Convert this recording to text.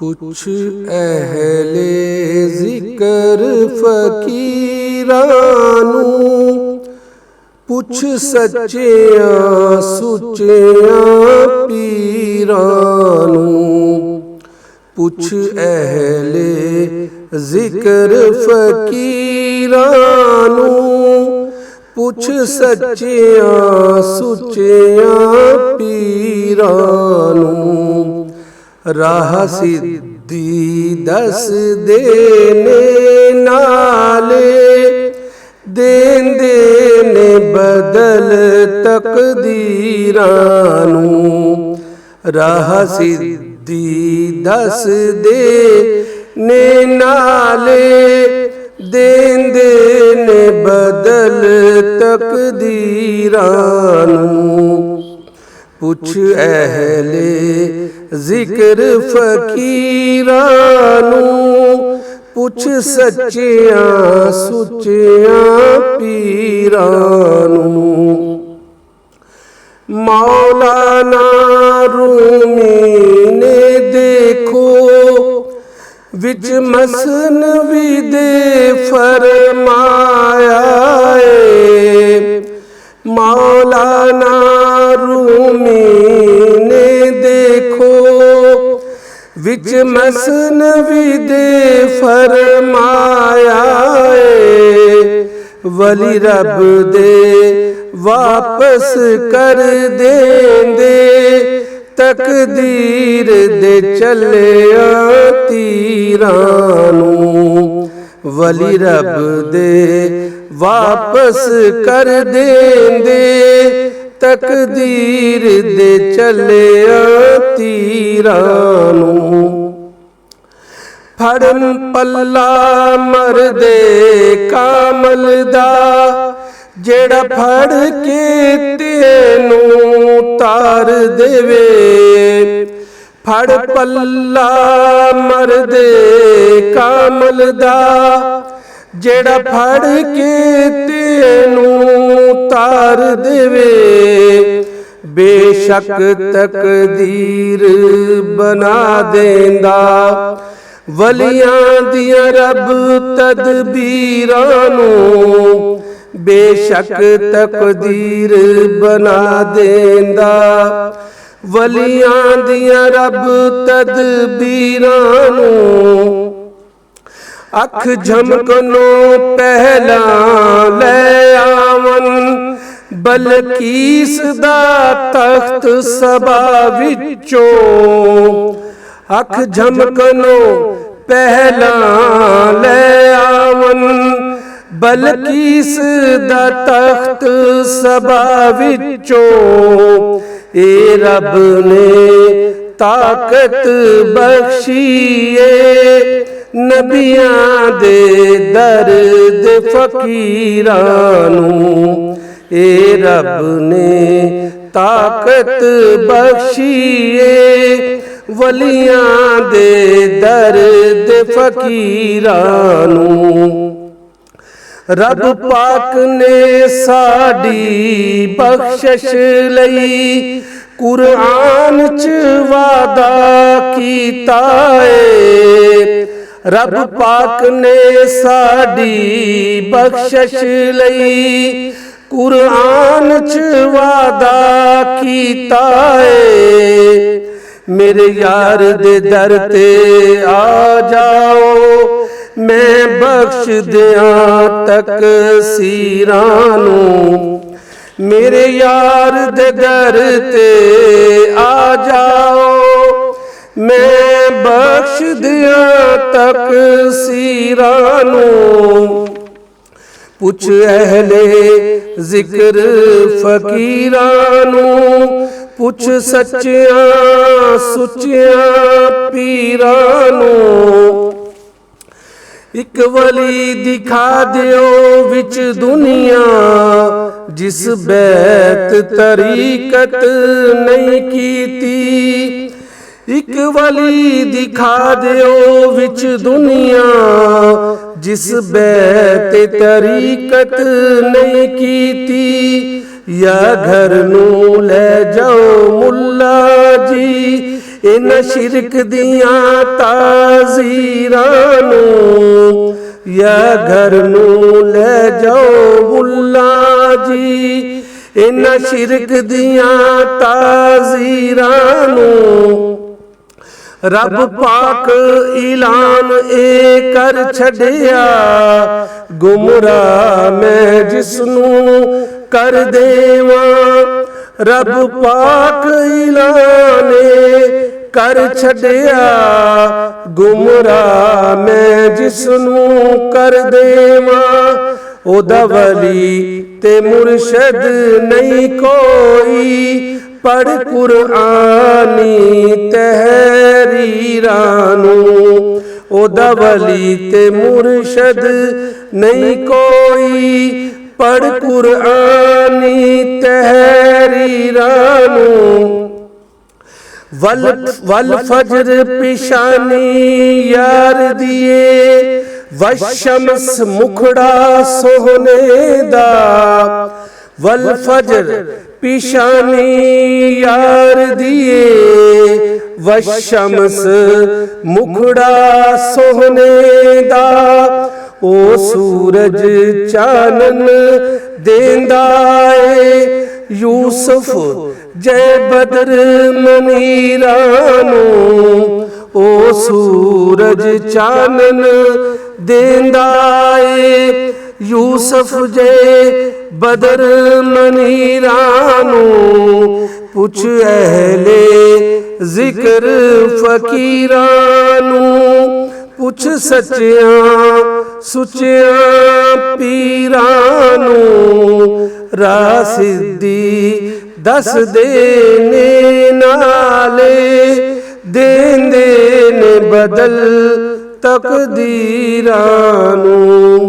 पुछ अहले जिक्र फकीरानू, पुछ सच्चियां सुचियां पीरानू। पुछ अहले जिक्र फकीरानू, पुछ सच्चियां सुचियां पीरानू। राह सिद्धी दस देने नाले, देंदे ने बदल तकदीरानू। राह सिद्धी दस देने नाले, देंदे ने बदल तकदीरानू। पुछ अहले जिक्र फकीरानू, पुछ सच्चियां सुचियां पीरानू। मौलाना रूमी ने देखो विच मसनवी दे फरमाया है। मौलाना रूमी ने देखो विच मसनवी दे फरमाया है। वली रब दे वापस कर देंदे, तकदीर दे चलिया तीरानू। वली रब दे वापस कर देंदे, तकदीर दे चलिया तीरानू। फड़न पल्ला मरदे कामल दा, जेड़ा फड़ के तेनू तार देवे। फड़ पल्ला मरदे कामल दा, जेड़ा फड़ के तेनू तार देवे। बेशक तकदीर बना देंदा, वलियां दियां रब तदबीरानू। बेशक तकदीर बना देंदा, वलियां दियां रब तदबीरानू। अख झमकनो पहला ले आवन, बलकीस दा तख्त सबा विचों। अख झमकनो पहला ले आवन, बलकीस दा तख्त सबा विचों। ए रब ने ताकत बख्शीए, नबियां दे दर्द फकीरानू। ए रब ने ताकत बख्शीए, वलियां दे दर्द फकीरानू। रब पाक ने साडी बख्शिश लई कुरान च वादा कीता है। रब पाक ने साडी बख्शिश लई कुरान च वादा कीता है। मेरे यार दे दर ते आ जाओ, मैं बख्श दियां तकसीरानू। मेरे यार दे दर ते आ जाओ, मैं बख्श दियां तकसीरानू। पुछ अहले जिक्र फकीरानू, पुछ सच्चियां सुचियां पीरानू। एक वली दिखा दियो विच दुनिया, जिस बैत तरीकत नहीं कीती। एक वली दिखा दियो विच दुनिया, जिस बैत तरीकत नहीं कीती। या घर नू ले जाओ मुल्ला जी, इन्हां शिरक दियां ताज़ीरां नूं या घर नूं लै जाओ मुल्ला जी। इन्हां शिरक दियां ताज़ीरां नूं रब पाक ऐलान ए कर छड़िया, गुमराह मैं जिसनू कर देवां। रब पाक ऐलान ए कर छड़िया, गुमराह मैं जिसनू कर देवां। ओदा वली ते मुर्शद नहीं कोई, पढ़ कुरआनी तहरीरां नूं। ओदा वली ते मुर्शद नहीं कोई, पढ़ कुरआनी तहरीरां नूं। वल फजर पिशानी यार दिए, वशमस मुखड़ा सोहने दा। वल फजर पिशानी यार दिए, वशमस मुखड़ा सोहने दा। ओ सूरज चानन देंदा ए, यूसुफ जय बदर मनीरां नूं। ओ सूरज चानन देंदा ए, यूसुफ जय बदर मनीरां नूं। पुछ अहले जिक्र फकीरां नूं, पुछ सच्चियां सुच्चियां पीरां नूं। राह सिद्धी दस देने नाले, देंदे ने बदल तकदीरां नूं।